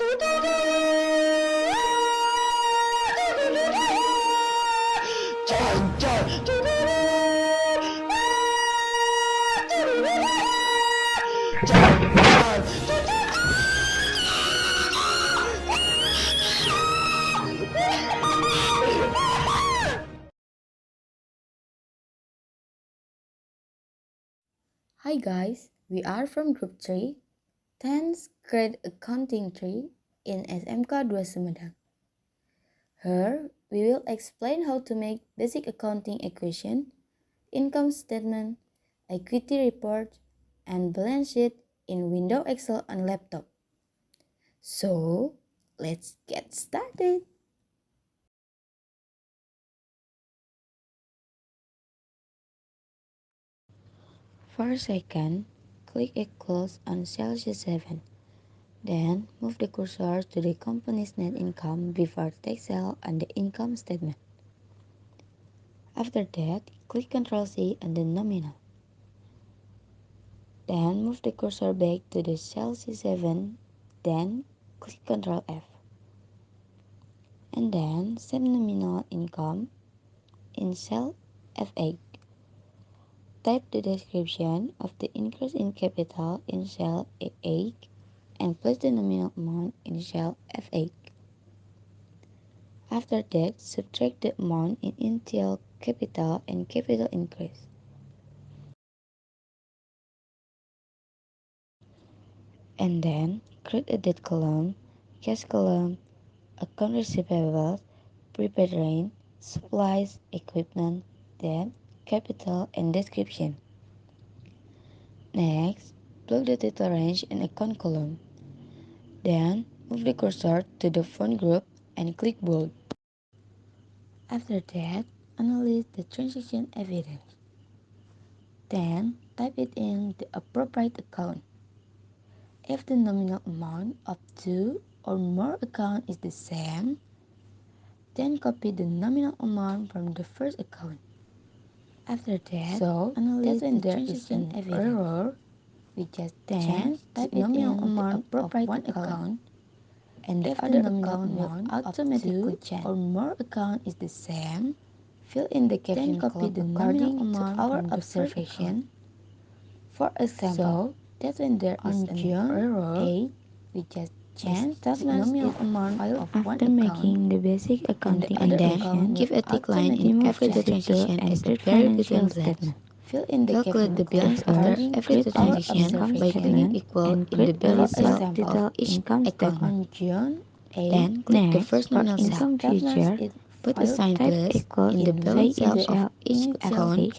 Hi guys, we are from Group 3, 10th grade Accounting 3 in SMK 2 Sumedang. Here, we will explain how to make basic accounting equation, income statement, equity report, and balance sheet in Windows Excel on laptop. So, let's get started. For a second, click Equals on cell C7. Then, move the cursor to the company's net income before tax cell on the income statement. After that, click Ctrl+C on the nominal. Then, move the cursor back to the cell C7. Then, click Ctrl+F. And then, save nominal income in cell F8. Type the description of the increase in capital in cell A8 and place the nominal amount in cell F8. After that, subtract the amount in initial capital and capital increase. And then, create a debt column, cash column, account receivables, prepaid rent, supplies, equipment, debt, capital, and description. Next, plug the title range and account column. Then, move the cursor to the font group and click bold. After that, analyze the transaction evidence. Then, type it in the appropriate account. If the nominal amount of two or more accounts is the same, then copy the nominal amount from the first account. After that, analyze when there is an error, we just change the nominal amount of one account, and the other account will automatically change. Or more account is the same, fill in the caption then copy the nominal amount to our observation. For example, that's when there is an error, we just change the nominal amount of one account. After making the basic accounting and then give a tick line in every transaction as a period between balance. Fill in the calculate the balance after every transaction by clicking equal in the balance cell of each account. On June 8, then click the first nominal cell. Put a sign plus in the balance cell of each account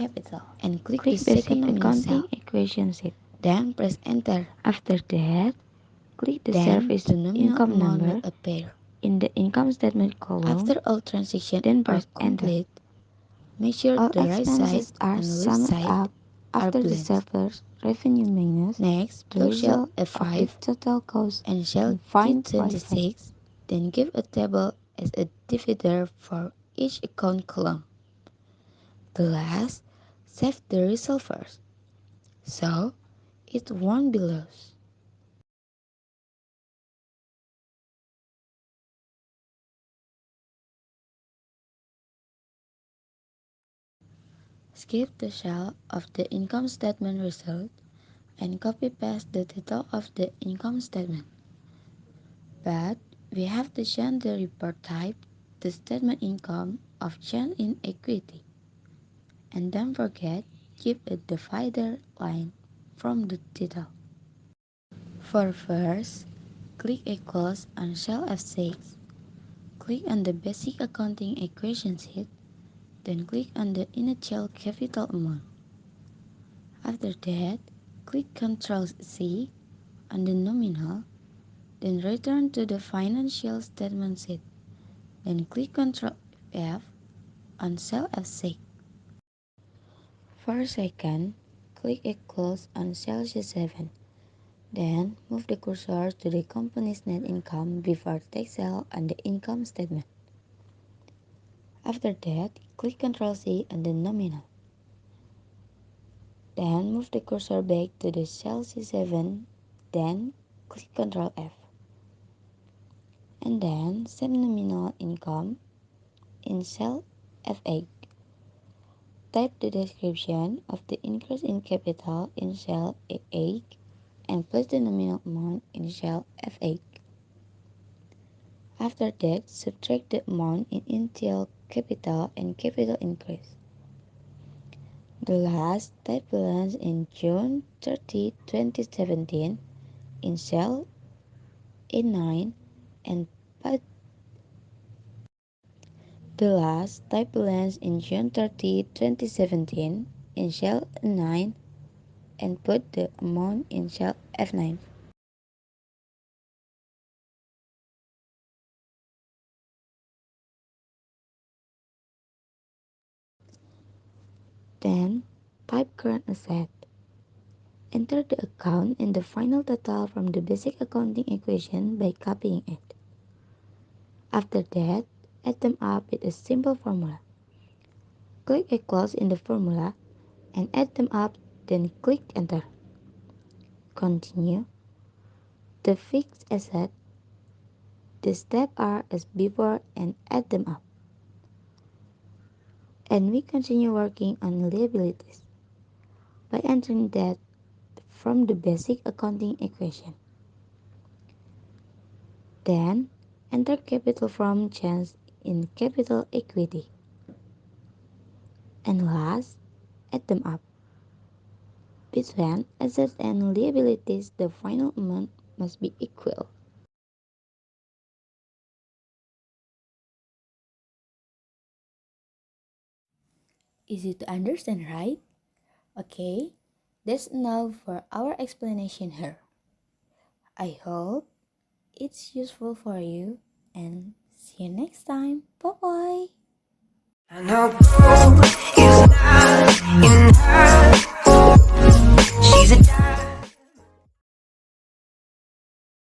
and click the second nominal cell. Equation sheet. Then press enter. After that, click the service income number appear in the income statement column. After all transactions then press complete, make sure all the right side and left side after the server's revenue minus. Next, plug cell F5 total cost and cell T26. Then give a table as a divider for each account column. The last, save the result first, so it won't be lost. Skip the cell of the income statement result and copy paste the title of the income statement. But we have to change the report type to statement income of change in equity. And don't forget, keep a divider line from the title. For first, click equals on cell F6. Click on the basic accounting equation sheet, then click on the initial capital amount. After that, click Ctrl+C on the nominal, then return to the financial statement sheet. Then click Ctrl+F on cell F6. For a second, click Equals on cell C7. Then move the cursor to the company's net income before tax cell on the income statement. After that, click Ctrl+C on the nominal. Then move the cursor back to the cell C7. Then click Ctrl+F. and then same nominal income in cell F8. Type the description of the increase in capital in cell A8 and place the nominal amount in cell F8. After that, subtract the amount in initial capital and capital increase. The last type balance in June 30, 2017 in cell A9 and put the last type balance in June 30, 2017 in cell A9 and put the amount in cell F9. Then type current asset. Enter the account and the final total from the basic accounting equation by copying it. After that, add them up with a simple formula. Click equals in the formula and add them up, then click enter. Continue. The fixed asset, the steps are as before and add them up. And we continue working on liabilities by entering that from the basic accounting equation. Then enter capital from change in capital equity. And last, add them up. Between assets and liabilities, the final amount must be equal. Easy to understand, right? Okay, that's enough for our explanation here. I hope it's useful for you and see you next time. Bye bye. I know gold is not enough.